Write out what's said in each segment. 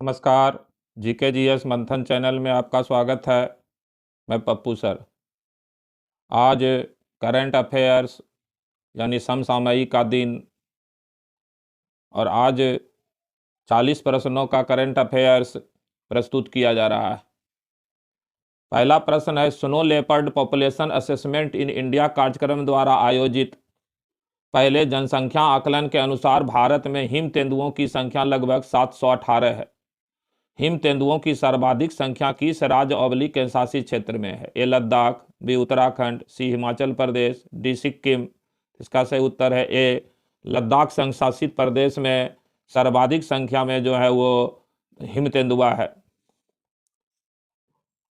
नमस्कार। जीके मंथन चैनल में आपका स्वागत है। मैं पप्पू सर। आज करंट अफेयर्स यानी समसामयिक का दिन और आज 40 प्रश्नों का करंट अफेयर्स प्रस्तुत किया जा रहा है। पहला प्रश्न है, snow leopard population assessment in India कार्यक्रम द्वारा आयोजित पहले जनसंख्या आकलन के अनुसार भारत में हिम तेंदुओं की संख्या लगभग 718 है। हिम तेंदुओं की सर्वाधिक संख्या किस राज्य ऑब्लिक केंद्रशासित क्षेत्र में है? ए लद्दाख, बी उत्तराखंड, सी हिमाचल प्रदेश, डी सिक्किम। इसका सही उत्तर है ए लद्दाख संघ शासित प्रदेश में सर्वाधिक संख्या में जो है वो हिम तेंदुआ है।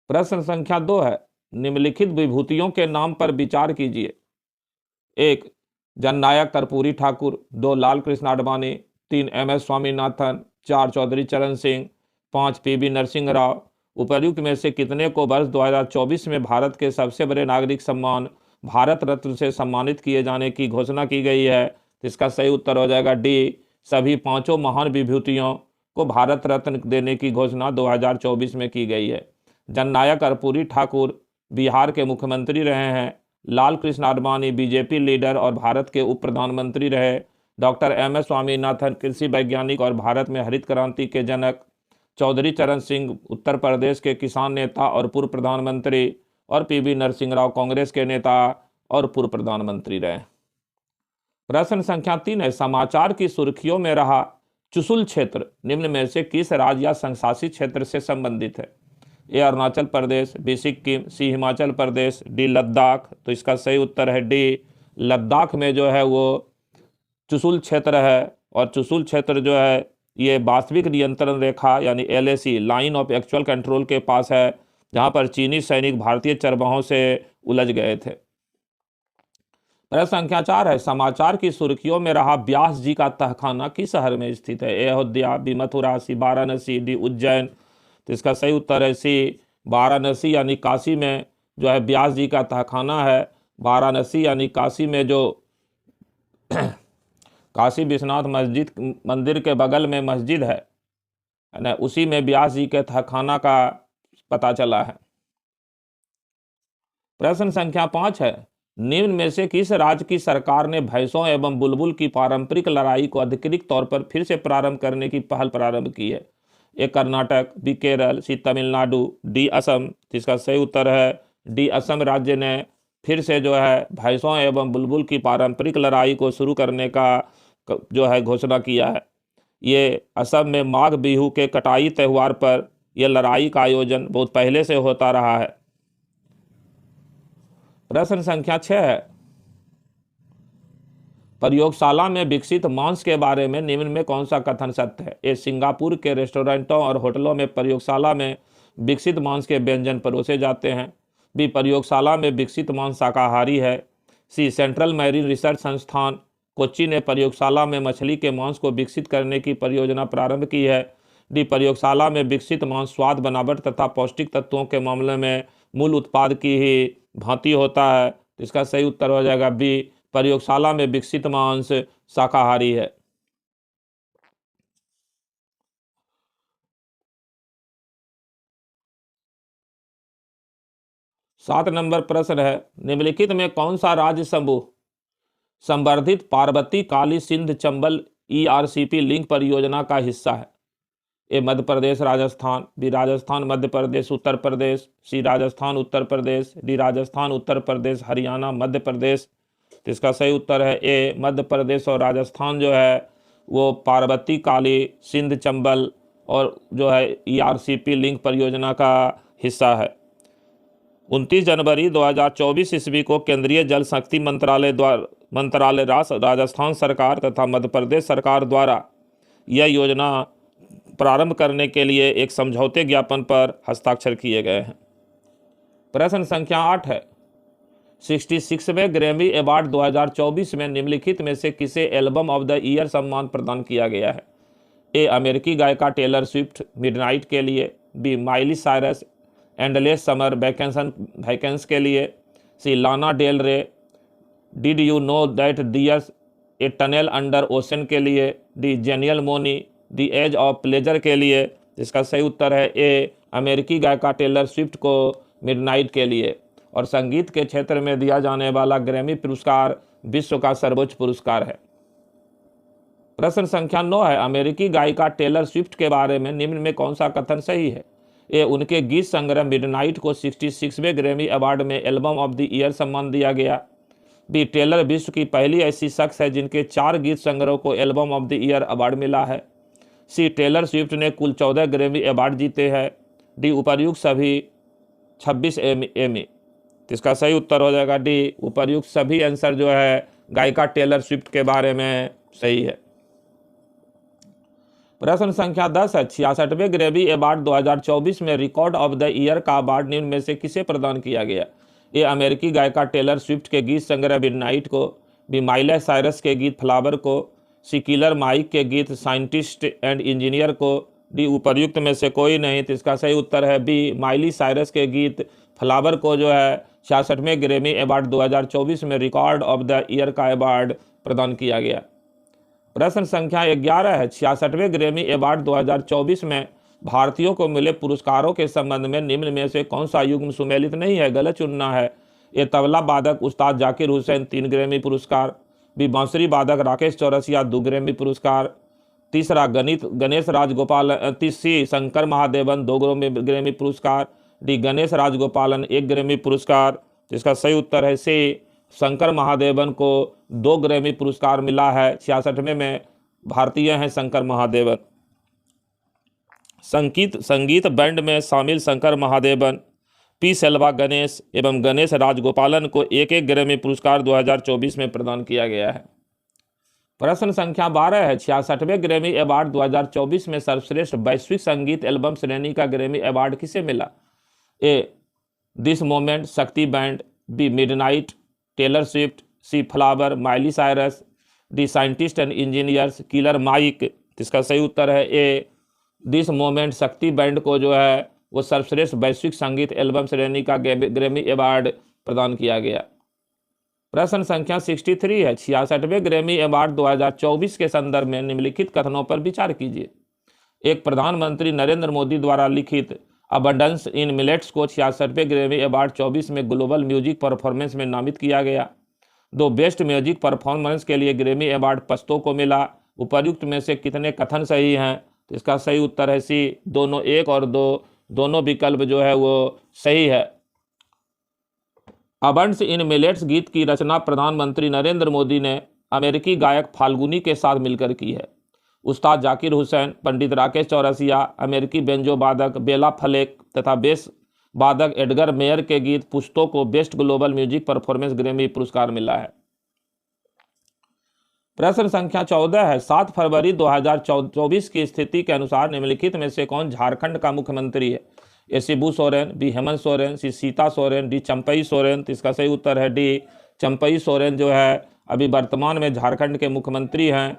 प्रश्न संख्या 2 है, निम्नलिखित विभूतियों के नाम पर विचार कीजिए। 1 जननायक कर्पूरी ठाकुर, 2 लाल कृष्ण आडवाणी, 3 एम.एस. स्वामीनाथन, 4 चौधरी चरण सिंह, 5 पी.वी. नरसिंह राव। उपर्युक्त में से कितने को वर्ष 2024 में भारत के सबसे बड़े नागरिक सम्मान भारत रत्न से सम्मानित किए जाने की घोषणा की गई है? इसका सही उत्तर हो जाएगा डी, सभी पांचों महान विभूतियों को भारत रत्न देने की घोषणा 2024 में की गई है। जननायक कर्पूरी ठाकुर बिहार के मुख्यमंत्री रहे हैं। लाल कृष्ण आडवाणी बीजेपी लीडर और भारत के उप प्रधानमंत्री रहे। Doctor MS. स्वामीनाथन कृषि वैज्ञानिक और भारत में हरित क्रांति के जनक। चौधरी चरण सिंह उत्तर प्रदेश के किसान नेता और पूर्व प्रधानमंत्री। और पी.वी. नरसिंह राव कांग्रेस के नेता और पूर्व प्रधानमंत्री रहे। प्रश्न संख्या 3 है, समाचार की सुर्खियों में रहा चुशुल क्षेत्र निम्न में से किस राज्य या संघशासित क्षेत्र से संबंधित है? ए अरुणाचल प्रदेश, बी सिक्किम, सी हिमाचल प्रदेश, डी लद्दाख। तो इसका सही उत्तर है डी, लद्दाख में जो है वो चुशुल क्षेत्र है। और चुशुल क्षेत्र जो है ये वास्तविक नियंत्रण रेखा यानी LAC line of actual control के पास है, जहां पर चीनी सैनिक भारतीय चरवाहों से उलझ गए थे। प्रश्न संख्या 4 है, समाचार की सुर्खियों में रहा व्यास जी का तहखाना किस शहर में स्थित है? ए अयोध्या, बी मथुरा, सी वाराणसी, डी उज्जैन। तो इसका सही उत्तर है सी, वाराणसी यानी काशी में जो है व्यास जी का तहखाना है। वाराणसी यानी काशी में जो काशी विश्वनाथ मस्जिद मंदिर के बगल में मस्जिद है ना, उसी में व्यास जी के तहखाना का पता चला है। प्रश्न संख्या 5 है, निम्न में से किस राज्य की सरकार ने भैंसों एवं बुलबुल की पारंपरिक लड़ाई को आधिकारिक तौर पर फिर से प्रारंभ करने की पहल प्रारंभ की है? ए कर्नाटक, बी केरल, सी तमिलनाडु, डी असम। जिसका सही उत्तर है डी, असम राज्य ने फिर से जो है भैंसों एवं बुलबुल की पारंपरिक लड़ाई को शुरू करने का जो है घोषणा किया है। ये असम में माघ बिहू के कटाई त्यौहार पर यह लड़ाई का आयोजन बहुत पहले से होता रहा है। प्रश्न संख्या 6 है, प्रयोगशाला में विकसित मांस के बारे में निम्न में कौन सा कथन सत्य है? ए सिंगापुर के रेस्टोरेंटों और होटलों में प्रयोगशाला में विकसित मांस के व्यंजन परोसे जाते हैं। बी प्रयोगशाला में विकसित मांस शाकाहारी है। सी सेंट्रल मैरीन रिसर्च संस्थान कोच्चि ने प्रयोगशाला में मछली के मांस को विकसित करने की परियोजना प्रारंभ की है। डी प्रयोगशाला में विकसित मांस स्वाद, बनावट तथा पौष्टिक तत्वों के मामले में मूल उत्पाद की ही भांति होता है। इसका सही उत्तर हो जाएगा बी, प्रयोगशाला में विकसित मांस शाकाहारी है। सात नंबर प्रश्न है, निम्नलिखित में कौन सा राज्य समूह संवर्धित पार्वती काली सिंध चंबल ERCP लिंक परियोजना का हिस्सा है? ए मध्य प्रदेश राजस्थान, बी राजस्थान मध्य प्रदेश उत्तर प्रदेश, सी राजस्थान उत्तर प्रदेश, डी राजस्थान उत्तर प्रदेश हरियाणा मध्य प्रदेश। तो इसका सही उत्तर है ए, मध्य प्रदेश और राजस्थान जो है वो पार्वती काली सिंध चंबल और जो है ERCP लिंक परियोजना का हिस्सा है। 29 जनवरी 2024 ईस्वी को केंद्रीय जल शक्ति मंत्रालय राजस्थान सरकार तथा मध्य प्रदेश सरकार द्वारा यह योजना प्रारंभ करने के लिए एक समझौते ज्ञापन पर हस्ताक्षर किए गए हैं। प्रश्न संख्या 8 है, 66वें ग्रैमी अवार्ड 2024 में निम्नलिखित में से किसे एल्बम ऑफ द ईयर सम्मान प्रदान किया गया है? ए अमेरिकी गायिका टेलर स्विफ्ट मिडनाइट के लिए, B Miley Cyrus Endless Summer वैकेंस के लिए, C Lana Del Rey did you know that there's a tunnel under ocean के लिए, D Janelle Monae the age of pleasure के लिए। इसका सही उत्तर है ए, अमेरिकी गायिका टेलर स्विफ्ट को मिडनाइट के लिए। और संगीत के क्षेत्र में दिया जाने वाला ग्रैमी पुरस्कार विश्व का सर्वोच्च पुरस्कार है। प्रश्न संख्या 9 है, अमेरिकी गायिका टेलर स्विफ्ट के बारे में निम्न में कौन सा कथन सही है? ए, उनके गीत संग्रह मिडनाइट को 66वें ग्रैमी अवार्ड में एल्बम ऑफ द ईयर सम्मान दिया गया। बी, टेलर विश्व की पहली ऐसी शख्स है जिनके 4 गीत संग्रह को album of the year award मिला है। सी, टेलर स्विफ्ट ने कुल 14 ग्रैमी अवार्ड जीते हैं। डी, उपर्युक्त सभी 26 एमी। तो इसका सही उत्तर हो जाएगा डी, उपर्युक्त सभी आंसर जो है गायिका टेलर स्विफ्ट के बारे में सही है। प्रश्न संख्या 10 है, 66वें ग्रैमी अवार्ड 2024 में रिकॉर्ड ऑफ द ईयर का अवार्ड निम्न में से किसे प्रदान किया गया? ए, अमेरिकी गायिका टेलर स्विफ्ट के गीत संग्रह मिडनाइट को। बी, माइली साइरस के गीत फ्लावर को। सी, किलर माइक के गीत साइंटिस्ट एंड इंजीनियर को। डी, उपर्युक्त में से कोई नहीं। तो इसका सही उत्तर है बी, माइली साइरस के गीत फ्लावर को जो है 66वें ग्रैमी अवार्ड 2024 में रिकॉर्ड ऑफ द ईयर का अवार्ड प्रदान किया गया। प्रश्न संख्या 11 है, 66वें ग्रैमी अवार्ड 2024 में भारतीयों को मिले पुरस्कारों के संबंध में निम्न में से कौन सा युग्म सुमेलित नहीं है? गलत चुनना है। ये तबला वादक उस्ताद जाकिर हुसैन 3 ग्रैमी पुरस्कार। बी, बांसुरी वादक राकेश चौरसिया 2 ग्रैमी पुरस्कार। तीसरा गणेश राजगोपाल। सी, शंकर महादेवन 2 ग्रैमी पुरस्कार। डी, गणेश राजगोपालन 1 ग्रैमी पुरस्कार। जिसका सही उत्तर है सी, शंकर महादेवन को 2 ग्रैमी पुरस्कार मिला है। 66वें में भारतीय हैं शंकर महादेवन। संगीत बैंड में शामिल शंकर महादेवन, पी सेल्वा गणेश एवं गणेश राजगोपालन को 1-1 ग्रैमी पुरस्कार 2024 में प्रदान किया गया है। प्रश्न संख्या 12 है, 66वें ग्रैमी अवार्ड 2024 में सर्वश्रेष्ठ वैश्विक संगीत एल्बम श्रेणी का ग्रैमी अवार्ड किसे मिला? A, This Moment Shakti band. B, Midnight Taylor Swift. C, Flower Miley Cyrus. D, Scientists and Engineers Killer Mike. इसका सही उत्तर है A, This Moment Shakti band को जो है वो सर्वश्रेष्ठ वैश्विक संगीत एल्बम श्रेणी का ग्रैमी अवार्ड प्रदान किया गया। प्रश्न संख्या 63 है, 66वें ग्रैमी अवार्ड 2024 के संदर्भ में निम्नलिखित कथनों पर विचार कीजिए। एक, प्रधानमंत्री नरेंद्र मोदी द्वारा लिखित अबंडेंस इन मिलेट्स को 66वें ग्रैमी अवार्ड 24 में ग्लोबल म्यूजिक परफॉर्मेंस में नामित किया गया। 2, बेस्ट म्यूजिक परफॉर्मेंस के लिए ग्रैमी अवार्ड पश्तो को मिला। उपर्युक्त में से कितने कथन सही हैं? तो इसका सही उत्तर है सी, दोनों 1 और 2 दोनों विकल्प जो है वो सही है। अबंडेंस इन मिलेट्स गीत की रचना प्रधानमंत्री नरेंद्र मोदी ने अमेरिकी गायक फाल्गुनी के साथ मिलकर की है। उस्ताद जाकिर हुसैन, पंडित राकेश चौरसिया, अमेरिकी बेंजो वादक बेला फलेक तथा बेस वादक एडगर मेयर के गीत पुश्तो को best global music performance Grammy पुरस्कार मिला है। प्रश्न संख्या 14 है, 7 फरवरी 2024 की स्थिति के अनुसार निम्नलिखित में से कौन झारखंड का मुख्यमंत्री है? ए, शिबू सोरेन। बी, हेमंत सोरेन। सी, सीता सोरेन। डी, चंपई सोरेन। तो इसका सही उत्तर है डी, चंपई सोरेन जो है अभी वर्तमान में झारखंड के मुख्यमंत्री हैं।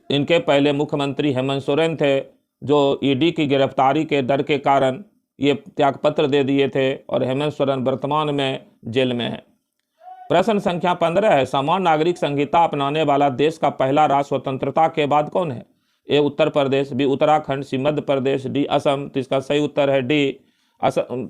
इनके पहले मुख्यमंत्री हेमंत सोरेन थे, जो ईडी की गिरफ्तारी के डर के कारण ये त्यागपत्र दे दिए थे और हेमंत सोरेन वर्तमान में जेल में है। प्रश्न संख्या 15 है, समान नागरिक संहिता अपनाने वाला देश का पहला राज्य स्वतंत्रता के बाद कौन है? ए, उत्तर प्रदेश। बी, उत्तराखंड। सी, मध्य प्रदेश। डी, असम। तो इसका सही उत्तर है डी, असम।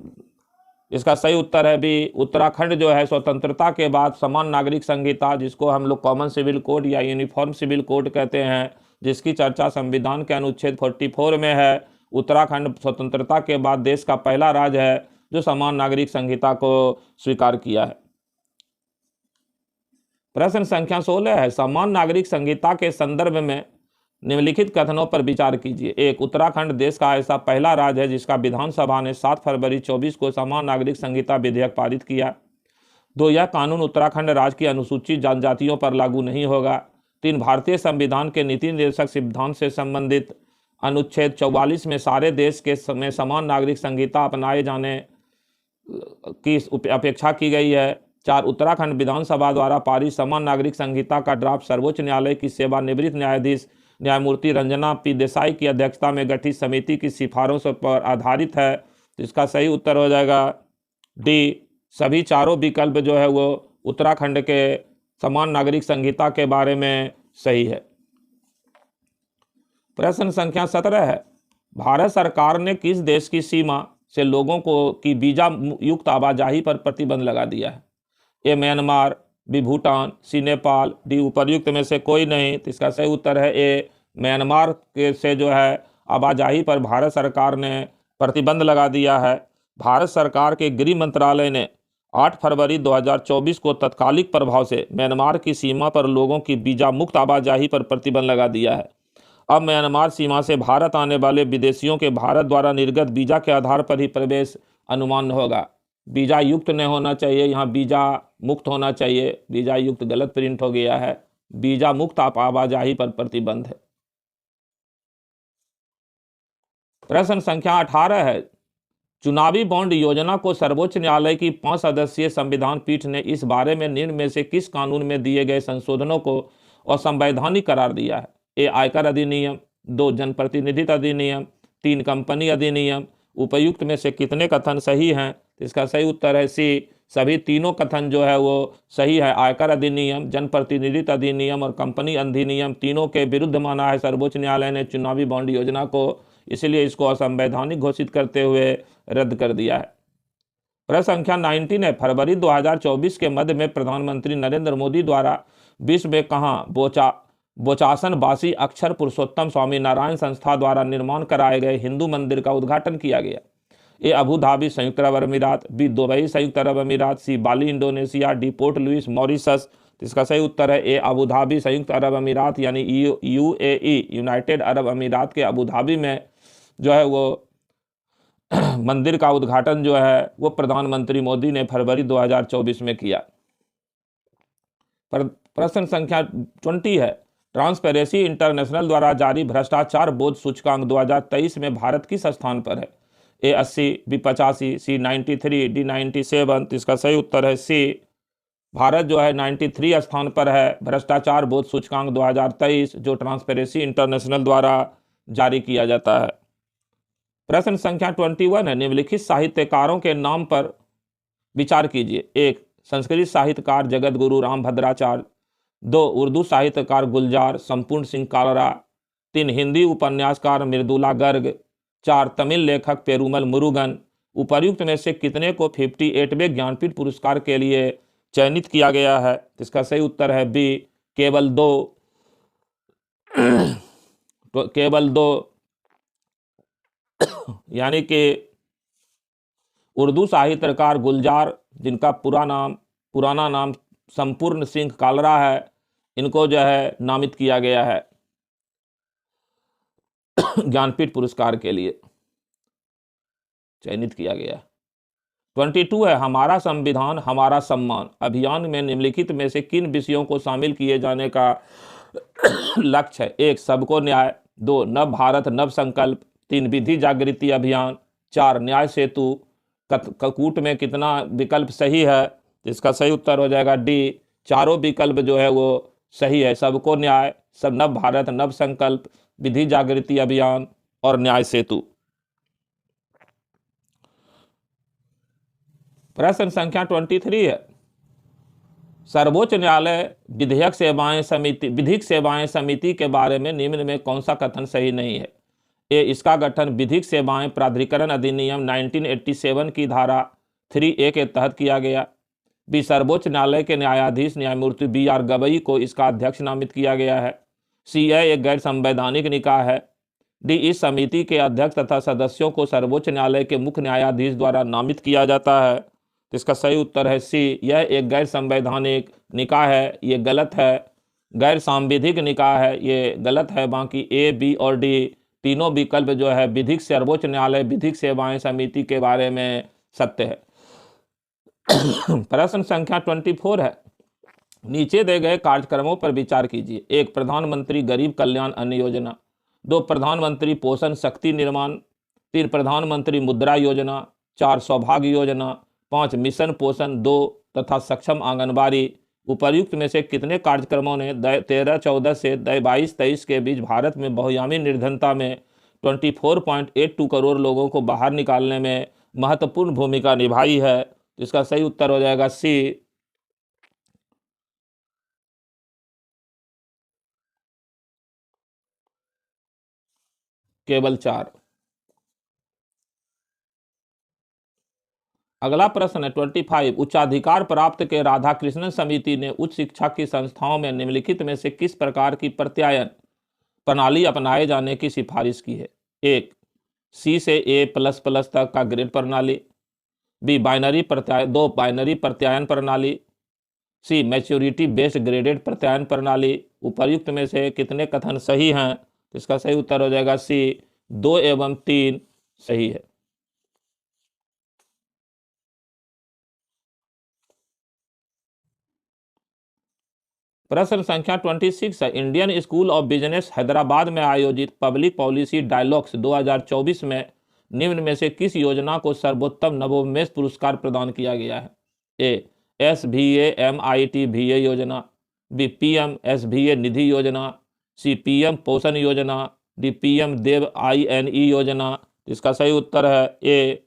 इसका सही उत्तर है बी, उत्तराखंड जो है स्वतंत्रता के बाद समान नागरिक संहिता, जिसको हम लोग कॉमन सिविल कोड या यूनिफॉर्म सिविल कोड कहते हैं, जिसकी चर्चा संविधान के अनुच्छेद 44 में है, उत्तराखंड स्वतंत्रता के बाद देश का पहला राज्य है जो समान नागरिक संहिता को स्वीकार किया है। प्रश्न संख्या 16 है, समान नागरिक संहिता के संदर्भ में निम्नलिखित कथनों पर विचार कीजिए। 1, उत्तराखंड देश का ऐसा पहला राज्य है जिसका विधानसभा ने 7 फरवरी 24 को समान नागरिक संहिता विधेयक पारित किया। 2, यह कानून उत्तराखंड राज्य की अनुसूचित जनजातियों पर लागू नहीं होगा। 3, भारतीय संविधान के नीति निर्देशक सिद्धांत से संबंधित अनुच्छेद 44 में सारे देश के में समान नागरिक संहिता अपनाए जाने की अपेक्षा की गई है। 4, उत्तराखंड विधानसभा द्वारा पारित समान नागरिक संहिता का ड्राफ्ट सर्वोच्च न्यायालय की सेवानिवृत्त न्यायाधीश न्यायमूर्ति रंजना पी देसाई की अध्यक्षता में गठित समिति की सिफारिशों पर आधारित है। तो इसका सही उत्तर हो जाएगा डी, सभी चारों विकल्प जो है वो उत्तराखंड के समान नागरिक संहिता के बारे में सही है। प्रश्न संख्या 17 है, भारत सरकार ने किस देश की सीमा से लोगों को की वीजा युक्त आवाजाही पर प्रतिबंध लगा दिया है? ए म्यांमार, बी भूटान, सी नेपाल, डी उपर्युक्त में से कोई नहीं। तो इसका सही उत्तर है ए म्यांमार के से जो है आवाजाही पर भारत सरकार ने प्रतिबंध लगा दिया है। भारत सरकार के गृह मंत्रालय ने 8 फरवरी 2024 को तत्कालिक प्रभाव से म्यांमार की सीमा पर लोगों की वीजा मुक्त आवाजाही पर प्रतिबंध लगा दिया है। अब म्यांमार सीमा से भारत आने वाले विदेशियों के भारत द्वारा निर्गत वीजा के आधार पर ही प्रवेश अनुमान होगा। वीजा युक्त नहीं होना चाहिए, यहाँ वीजा मुक्त होना चाहिए। वीजा युक्त गलत प्रिंट हो गया है। वीजा मुक्त आवाजाही पर प्रतिबंध है। प्रश्न संख्या 18 है, चुनावी बॉन्ड योजना को सर्वोच्च न्यायालय की 5 सदस्यीय संविधान पीठ ने इस बारे में निम्न में से किस कानून में दिए गए संशोधनों को असंवैधानिक करार दिया है? ए आयकर अधिनियम, 2 जनप्रतिनिधित्व अधिनियम, 3 कंपनी अधिनियम। उपयुक्त में से कितने कथन सही हैं? इसका सही उत्तर है सी, सभी तीनों कथन जो है वो सही है। आयकर अधिनियम, जनप्रतिनिधित्व अधिनियम और कंपनी अधिनियम तीनों के विरुद्ध माना है सर्वोच्च न्यायालय ने चुनावी बॉन्ड योजना को, इसलिए इसको असंवैधानिक घोषित करते हुए रद्द कर दिया है। प्रश्न संख्या 19 है, फरवरी 2024 के मध्य में प्रधानमंत्री नरेंद्र मोदी द्वारा विश्व में कहाँ बोचासन बासी अक्षर पुरुषोत्तम स्वामी नारायण संस्था द्वारा निर्माण कराए गए हिंदू मंदिर का उद्घाटन किया गया? ए अबू धाबी संयुक्त अरब अमीरात, बी दुबई संयुक्त अरब अमीरात, C Bali Indonesia, D Port Louis Mauritius. इसका सही उत्तर है ए अबू धाबी संयुक्त अरब अमीरात यानी यूएई यूनाइटेड अरब अमीरात के अबू धाबी में जो है वो मंदिर का उद्घाटन जो है वो प्रधानमंत्री मोदी ने फरवरी 2024 में किया। प्रश्न संख्या 20 है, ट्रांसपेरेंसी इंटरनेशनल द्वारा जारी भ्रष्टाचार बोध सूचकांक 2023 में भारत किस स्थान पर है? ए 80, बी 85, सी 93, डी 97। इसका सही उत्तर है सी, भारत जो है 93 स्थान पर है भ्रष्टाचार बोध सूचकांक 2023 जो ट्रांसपेरेंसी इंटरनेशनल द्वारा जारी किया जाता है। प्रश्न संख्या 21 है, निम्नलिखित साहित्यकारों के नाम पर विचार कीजिए। 1 संस्कृत साहित्यकार जगत गुरु राम भद्राचार्य, 2 उर्दू साहित्यकार गुलजार संपूर्ण सिंह कालरा, 3 हिंदी उपन्यासकार मृदुला गर्ग, 4 तमिल लेखक पेरुमल मुरुगन। उपर्युक्त में से कितने को 58वें ज्ञानपीठ पुरस्कार के लिए चयनित किया गया है? इसका सही उत्तर है बी, केवल 2। तो केवल 2 यानी कि उर्दू साहित्यकार गुलजार, जिनका पुराना नाम संपूर्ण सिंह कालरा है, इनको जो है नामित किया गया है ज्ञानपीठ पुरस्कार के लिए चयनित किया गया। 22 है, हमारा संविधान हमारा सम्मान अभियान में निम्नलिखित में से किन विषयों को शामिल किए जाने का लक्ष्य है? 1 सबको न्याय, 2 नव भारत नव संकल्प, 3 विधि जागृति अभियान, 4 न्याय सेतु। कूट में कितना विकल्प सही है? इसका सही उत्तर हो जाएगा डी, चारों विकल्प जो है वो सही है। सबको न्याय, सब नव भारत नव संकल्प, विधि जागृति अभियान और न्याय सेतु। प्रश्न संख्या 23 है, सर्वोच्च न्यायालय विधिक सेवाएं समिति के बारे में निम्न में कौन सा कथन सही नहीं है? ए इसका गठन विधिक सेवाएं प्राधिकरण अधिनियम 1987 की धारा 3A के तहत किया गया। बी सर्वोच्च न्यायालय के न्यायाधीश न्यायमूर्ति BR गवई को इसका अध्यक्ष नामित किया गया है। सी एक गैर संवैधानिक निकाय है। डी इस समिति के अध्यक्ष तथा सदस्यों को सर्वोच्च न्यायालय के मुख्य न्यायाधीश द्वारा नामित किया जाता है। तो इसका सही उत्तर है सी, यह एक गैर संवैधानिक निकाय है, ये गलत है। गैर सांविधिक निकाय है, ये गलत है। बाकी ए, बी और डी तीनों विकल्प जो है विधिक सर्वोच्च न्यायालय विधिक सेवाएं समिति के बारे में सत्य है। प्रश्न संख्या 24 है, नीचे दे गए कार्यक्रमों पर विचार कीजिए। 1 प्रधानमंत्री गरीब कल्याण अन्न योजना, 2 प्रधानमंत्री पोषण शक्ति निर्माण, 3 प्रधानमंत्री मुद्रा योजना, 4 सौभाग्य योजना, 5 मिशन पोषण 2 तथा सक्षम आंगनबाड़ी। उपर्युक्त में से कितने कार्यक्रमों ने 13-14 से 22-23 के बीच भारत में बहुआयामी निर्धनता में 24.82 करोड़ लोगों को बाहर निकालने में महत्वपूर्ण भूमिका निभाई है? इसका सही उत्तर हो जाएगा सी, केवल 4। अगला प्रश्न है 25, उच्चाधिकार प्राप्त के राधाकृष्णन समिति ने उच्च शिक्षा की संस्थाओं में निम्नलिखित में से किस प्रकार की प्रत्यायन प्रणाली अपनाए जाने की सिफारिश की है? 1, सी से A++ तक का ग्रेड प्रणाली, बी बाइनरी प्रत्यायन प्रणाली, सी मैच्योरिटी बेस्ड ग्रेडेड प्रत्यायन प्रणाली। उपर्युक्त में से कितने कथन सही हैं? तो इसका सही उत्तर हो जाएगा सी, 2 एवं 3 सही है। प्रश्न संख्या 26 है, Indian school of business Hyderabad में आयोजित पब्लिक पॉलिसी डायलॉग्स 2024 में निम्न में से किस योजना को सर्वोत्तम नवोन्मेष पुरस्कार प्रदान किया गया है? ए, SVA-MIT-VA योजना, बी PM-SVA निधि योजना, सी PM पोषण योजना, डी PM देव INE योजना। इसका सही उत्तर है ए,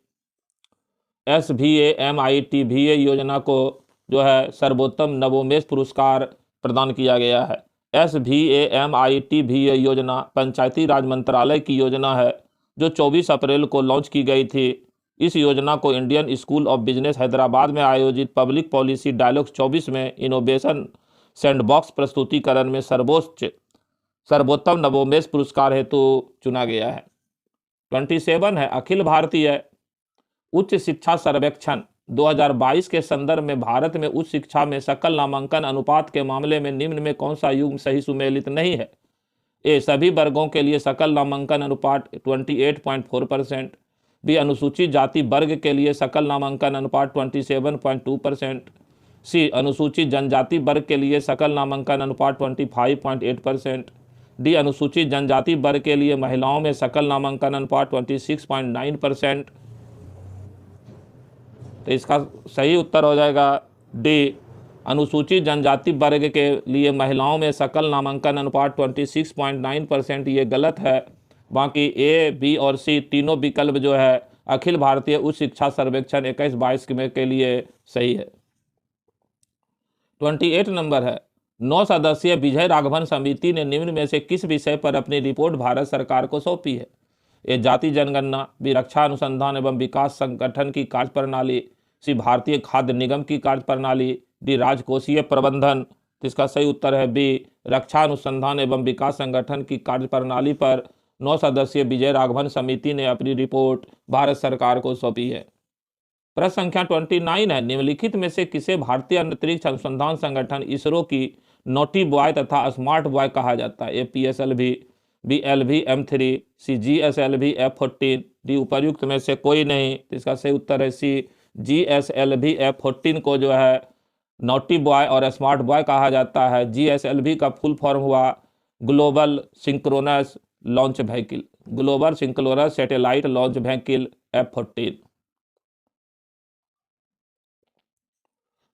SVA-MIT-VA योजना को जो है सर्वोत्तम नवोन्मेष पुरस्कार प्रदान किया गया है। SVA-MIT-VA योजना पंचायती राज मंत्रालय की योजना है जो 24 अप्रैल को लॉन्च की गई थी। इस योजना को Indian school of business Hyderabad में आयोजित पब्लिक पॉलिसी डायलॉग्स 24 में इनोवेशन सैंडबॉक्स प्रस्तुतिकरण में सर्वोत्तम नवोन्मेष पुरस्कार हेतु चुना गया है। 27 है, अखिल भारतीय उच्च शिक्षा सर्वेक्षण 2022 के संदर्भ में भारत में उच्च शिक्षा में सकल नामांकन अनुपात के मामले में निम्न में कौन सा युग्म सही सुमेलित नहीं है? ए, सभी वर्गों के लिए सकल नामांकन अनुपात 28.4%, बी, अनुसूचित जाति वर्ग के लिए सकल नामांकन अनुपात 27.2%, सी, अनुसूचित जनजाति वर्ग के लिए सकल नामांकन अनुपात 25.8%, डी, अनुसूचित जनजाति वर्ग के लिए महिलाओं में सकल नामांकन अनुपात 26.9%। तो इसका सही उत्तर हो जाएगा डी, अनुसूचित जनजाति वर्ग के लिए महिलाओं में सकल नामांकन अनुपात 26.9%। ये गलत है। बाकी ए, बी और सी तीनों विकल्प जो है अखिल भारतीय उच्च शिक्षा सर्वेक्षण 21-22 के लिए सही है। 28 नंबर है, 9 सदस्यीय विजय राघवन समिति ने निम्न में से किस विषय पर अपनी रिपोर्ट भारत सरकार को सौंपी है? ए, जाति जनगणना, बी, रक्षा अनुसंधान एवं विकास संगठन की कार्यप्रणाली, सी, भारतीय खाद्य निगम की कार्यप्रणाली, डी, राजकोषीय प्रबंधन। इसका सही उत्तर है बी, रक्षा अनुसंधान एवं विकास संगठन की कार्यप्रणाली पर 9 सदस्यीय विजय राघवन समिति ने अपनी रिपोर्ट भारत सरकार को सौंपी है। प्रश्न संख्या 29 है, निम्नलिखित में से किसे भारतीय अंतरिक्ष अनुसंधान संगठन इसरो की नोटी बॉय तथा स्मार्ट बॉय कहा जाता है? ए, PSLV, बी, LV-M3, सी, GSLV-F14, डी, उपर्युक्त में से कोई नहीं। इसका सही उत्तर है सी, GSLV-F14 को जो है नोटी बॉय और स्मार्ट बॉय कहा जाता है। GSLV का फुल फॉर्म हुआ global synchronous launch vehicle, global synchronous satellite launch vehicle F14।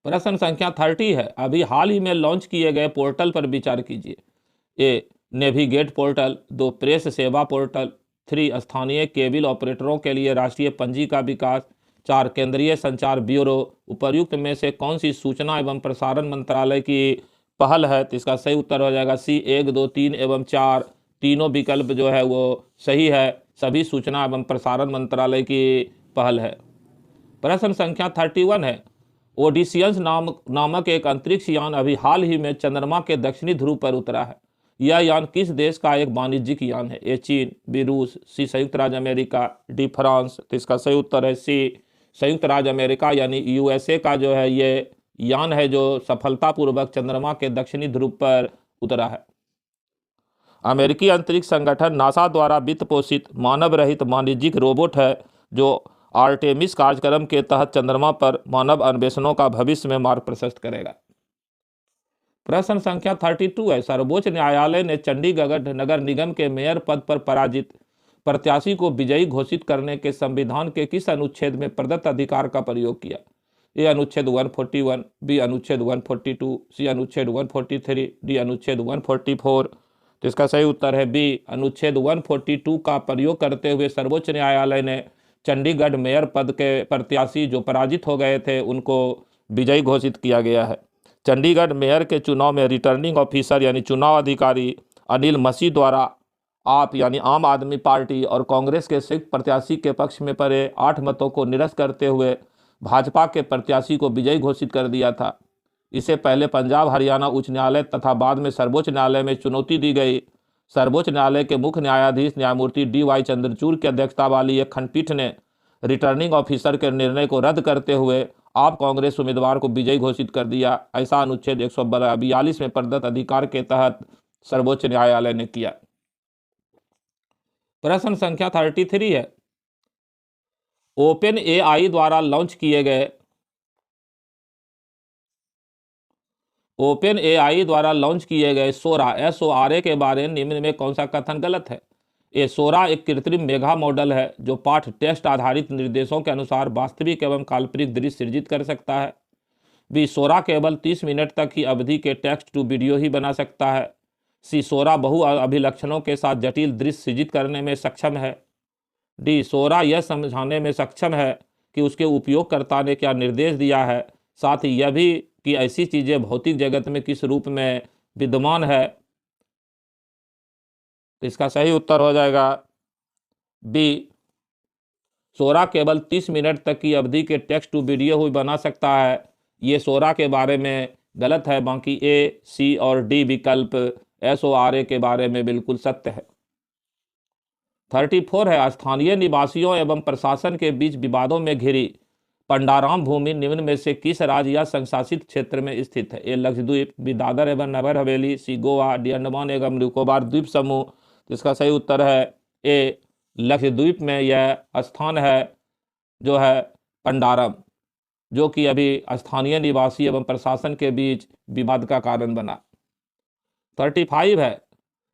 प्रश्न संख्या 30 है, अभी हाल ही में लॉन्च किए गए पोर्टल पर विचार कीजिए। ए, नेविगेट पोर्टल, 2, प्रेस सेवा पोर्टल, 3, स्थानीय केबल ऑपरेटरों के लिए राष्ट्रीय पंजी का विकास, 4, केंद्रीय संचार ब्यूरो। उपर्युक्त में से कौन सी सूचना एवं प्रसारण मंत्रालय की पहल है? तो इसका सही उत्तर हो जाएगा सी, 1, 2, 3 एवं 4 तीनों विकल्प जो है वो सही है। सभी सूचना एवं प्रसारण मंत्रालय की पहल है। प्रश्न संख्या 31 है, ओडिसियंस नामक एक अंतरिक्ष यान अभी हाल ही में चंद्रमा के दक्षिणी ध्रुव पर उतरा है। यह यान किस देश का एक वाणिज्यिक यान है? ए, चीन, बी, रूस, सी, संयुक्त राज्य अमेरिका, डी, फ्रांस। तो इसका सही उत्तर है सी, संयुक्त राज्य अमेरिका यानी USA का जो है ये यान है जो सफलतापूर्वक चंद्रमा के दक्षिणी ध्रुव पर उतरा है। अमेरिकी अंतरिक्ष संगठन नासा द्वारा वित्त पोषित मानव रहित वाणिज्यिक रोबोट है जो आर्टेमिस कार्यक्रम के तहत चंद्रमा पर मानव अन्वेषणों का भविष्य में मार्ग प्रशस्त करेगा। प्रश्न संख्या 32 है, सर्वोच्च न्यायालय ने चंडीगढ़ नगर निगम के मेयर पद पर पराजित प्रत्याशी को विजयी घोषित करने के संविधान के किस अनुच्छेद में प्रदत्त अधिकार का प्रयोग किया? ए, अनुच्छेद 141, बी, अनुच्छेद 142, सी, अनुच्छेद 143, डी, अनुच्छेद 144। तो इसका सही उत्तर है बी, अनुच्छेद 142 का प्रयोग करते हुए सर्वोच्च न्यायालय ने चंडीगढ़ मेयर पद के प्रत्याशी जो पराजित हो गए थे उनको विजयी घोषित किया गया है। चंडीगढ़ मेयर के चुनाव में रिटर्निंग ऑफिसर यानी चुनाव अधिकारी अनिल मसीह द्वारा आप यानी आम आदमी पार्टी और कांग्रेस के संयुक्त प्रत्याशी के पक्ष में पड़े 8 मतों को निरस्त करते हुए भाजपा के प्रत्याशी को विजयी घोषित कर दिया था। इससे पहले पंजाब हरियाणा उच्च न्यायालय तथा बाद में सर्वोच्च न्यायालय में चुनौती दी गई। सर्वोच्च न्यायालय के मुख्य न्यायाधीश न्यायमूर्ति DY चंद्रचूड़ की अध्यक्षता वाली एक खंडपीठ ने रिटर्निंग ऑफिसर के निर्णय को रद्द करते हुए आप कांग्रेस उम्मीदवार को विजयी घोषित कर दिया। ऐसा अनुच्छेद 142 में प्रदत्त अधिकार के तहत सर्वोच्च न्यायालय ने किया। प्रश्न संख्या 33 है, ओपन AI द्वारा लॉन्च किए गए सोरा SORA के बारे में निम्न में कौन सा कथन गलत है? ये सोरा एक कृत्रिम मेघा मॉडल है जो पाठ टेस्ट आधारित निर्देशों के अनुसार वास्तविक एवं काल्पनिक दृश्य सृजित कर सकता है। बी, सोरा केवल 30 मिनट तक की अवधि के टेक्स्ट टू वीडियो ही बना सकता है। सी, सोरा बहु अभिलक्षणों के साथ जटिल दृश्य सृजित करने में सक्षम है। डी, सोरा यह समझाने में सक्षम है कि उसके उपयोगकर्ता ने क्या निर्देश दिया है, साथ ही यह भी कि ऐसी चीजें भौतिक जगत में किस रूप में विद्यमान है। तो इसका सही उत्तर हो जाएगा बी, सोरा केवल 30 मिनट तक की अवधि के टेक्स्ट टू वीडियो ही बना सकता है। ये सोरा के बारे में गलत है, बाकी ए, सी और डी विकल्प SORA के बारे में बिल्कुल सत्य है। 34 है, स्थानीय निवासियों एवं प्रशासन के बीच विवादों में घिरी पंडाराम भूमि निम्न में से किस राज्य या संशासित क्षेत्र में स्थित है? ए, लक्षद्वीप, बी, दादर एवं नगर हवेली, सी, गोवा, डी, अंडमान एवं निकोबार द्वीप समूह। जिसका सही उत्तर है ए, लक्षद्वीप में यह स्थान है जो है पंडारम, जो कि अभी स्थानीय निवासी एवं प्रशासन के बीच विवाद का कारण बना। 35 है,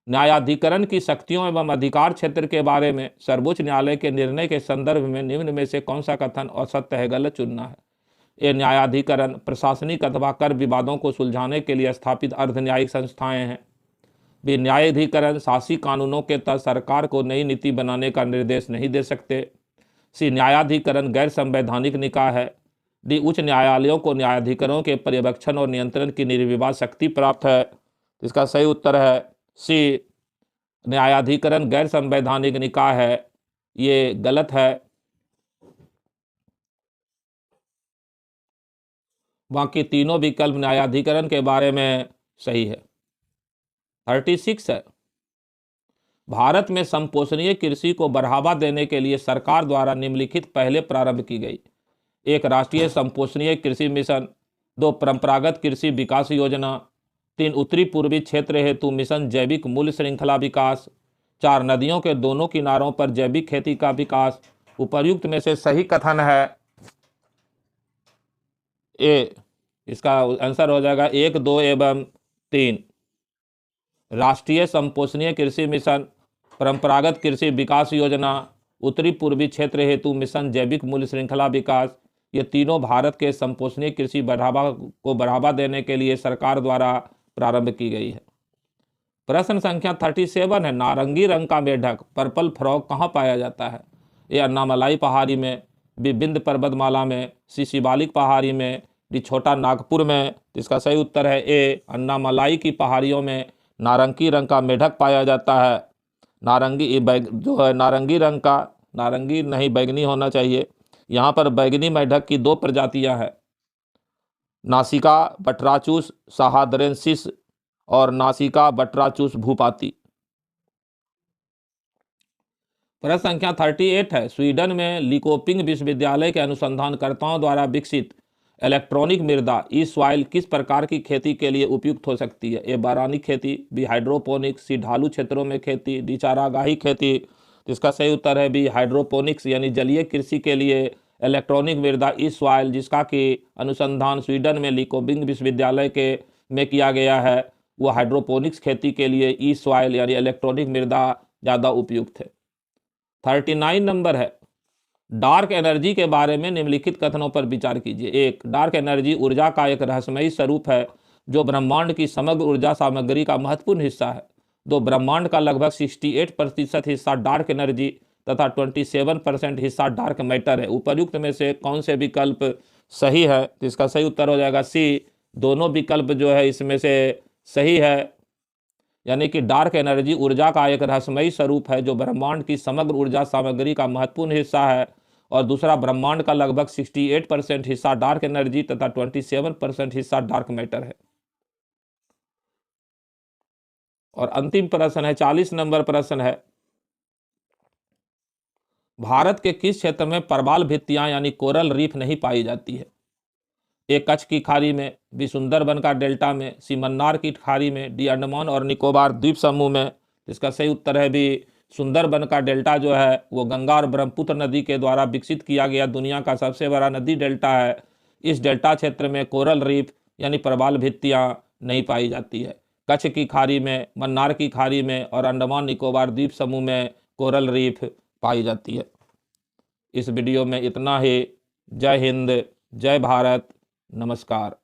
न्यायाधिकरण की शक्तियों एवं अधिकार क्षेत्र के बारे में सर्वोच्च न्यायालय के निर्णय के संदर्भ में निम्न में से कौन सा कथन असत्य है, गलत चुनना है। ये न्यायाधिकरण प्रशासनिक अथवा कर विवादों को सुलझाने के लिए स्थापित अर्ध न्यायिक संस्थाएं हैं। भी, न्यायाधिकरण शासी कानूनों के तहत सरकार को नई नीति बनाने का निर्देश नहीं दे सकते। सी, न्यायाधिकरण गैर संवैधानिक निकाय है। डी, उच्च न्यायालयों को न्यायाधिकरणों के पर्यवेक्षण और नियंत्रण की निर्विवाद शक्ति प्राप्त है। इसका सही उत्तर है सी, न्यायाधिकरण गैर संवैधानिक निकाय है। ये गलत है। बाकी तीनों विकल्प न्यायाधिकरण के बारे में सही है। 36 है, भारत में संपोषणीय कृषि को बढ़ावा देने के लिए सरकार द्वारा निम्नलिखित पहले प्रारंभ की गई। एक, राष्ट्रीय संपोषणीय कृषि मिशन। 2, परंपरागत कृषि विकास योजना। 3, उत्तरी पूर्वी क्षेत्र हेतु मिशन जैविक मूल्य श्रृंखला विकास। 4, नदियों के दोनों किनारों पर जैविक खेती का विकास। उपर्युक्त में से सही कथन है ए, इसका आंसर हो जाएगा 1, 2 एवं 3। राष्ट्रीय संपोषणीय कृषि मिशन, परंपरागत कृषि विकास योजना, उत्तरी पूर्वी क्षेत्र हेतु मिशन जैविक मूल्य श्रृंखला विकास, ये तीनों भारत के संपोषणीय कृषि को बढ़ावा देने के लिए सरकार द्वारा प्रारंभ की गई है। प्रश्न संख्या 37 है, नारंगी रंग का मेढक पर्पल फ्रॉग कहाँ पाया जाता है? ए, अन्नामलाई पहाड़ी में, बी, विंध्य पर्वतमाला में, सी, शिवालिक पहाड़ी में, डी, छोटा नागपुर में। इसका सही उत्तर है ए, अन्नामलाई की पहाड़ियों में नारंगी रंग का मेढक पाया जाता है। नारंगी जो है नारंगी रंग का, नारंगी नहीं बैगनी होना चाहिए। यहाँ पर बैगनी मेढक की 2 प्रजातियां हैं, नासिका बट्राचूस साहादरेंसिस और नासिका बट्राचूस भूपाती। प्रश्न संख्या 38 है, स्वीडन में लिकोपिंग विश्वविद्यालय के अनुसंधानकर्ताओं द्वारा विकसित इलेक्ट्रॉनिक मृदा ई सॉइल किस प्रकार की खेती के लिए उपयुक्त हो सकती है? ए, बारानी खेती, बी, हाइड्रोपोनिक्स, सी, ढालू क्षेत्रों में खेती, डी, चारागाही खेती। इसका सही उत्तर है बी, हाइड्रोपोनिक्स यानी जलीय कृषि के लिए इलेक्ट्रॉनिक मृदा ई सॉइल, जिसका कि अनुसंधान स्वीडन में लिकोपिंग विश्वविद्यालय में किया गया है, वो हाइड्रोपोनिक्स खेती के लिए ई सॉइल यानी इलेक्ट्रॉनिक मृदा ज़्यादा उपयुक्त है। 39 नंबर है, डार्क एनर्जी के बारे में निम्नलिखित कथनों पर विचार कीजिए। 1, डार्क एनर्जी ऊर्जा का एक रहस्यमयी स्वरूप है जो ब्रह्मांड की समग्र ऊर्जा सामग्री का महत्वपूर्ण हिस्सा है। 2, ब्रह्मांड का लगभग 68% हिस्सा डार्क एनर्जी तथा 27% हिस्सा डार्क मैटर है। उपर्युक्त में से कौन से विकल्प सही है? तो इसका सही उत्तर हो जाएगा सी, दोनों विकल्प जो है इसमें से सही है। यानी कि डार्क एनर्जी ऊर्जा का एक रहस्यमयी स्वरूप है जो ब्रह्मांड की समग्र ऊर्जा सामग्री का महत्वपूर्ण हिस्सा है और दूसरा ब्रह्मांड का लगभग 68% हिस्सा डार्क एनर्जी तथा 27% हिस्सा डार्क मैटर है। और अंतिम प्रश्न है, 40 नंबर प्रश्न है, भारत के किस क्षेत्र में प्रवाल भित्तियां यानी कोरल रीफ नहीं पाई जाती है? ए कच्छ की खाड़ी में, बी सुंदरबन का डेल्टा में, सी मन्नार की खाड़ी में, डी अंडमान और निकोबार द्वीप समूह में। इसका सही उत्तर है भी सुंदरबन का डेल्टा जो है वो गंगा और ब्रह्मपुत्र नदी के द्वारा विकसित किया गया दुनिया का सबसे बड़ा नदी डेल्टा है। इस डेल्टा क्षेत्र में कोरल रीफ यानी प्रवाल भित्तियां नहीं पाई जाती है। कच्छ की खाड़ी में, मन्नार की खाड़ी में और अंडमान निकोबार द्वीप समूह में कोरल रीफ पाई जाती है। इस वीडियो में इतना ही। जय हिंद, जय भारत, नमस्कार।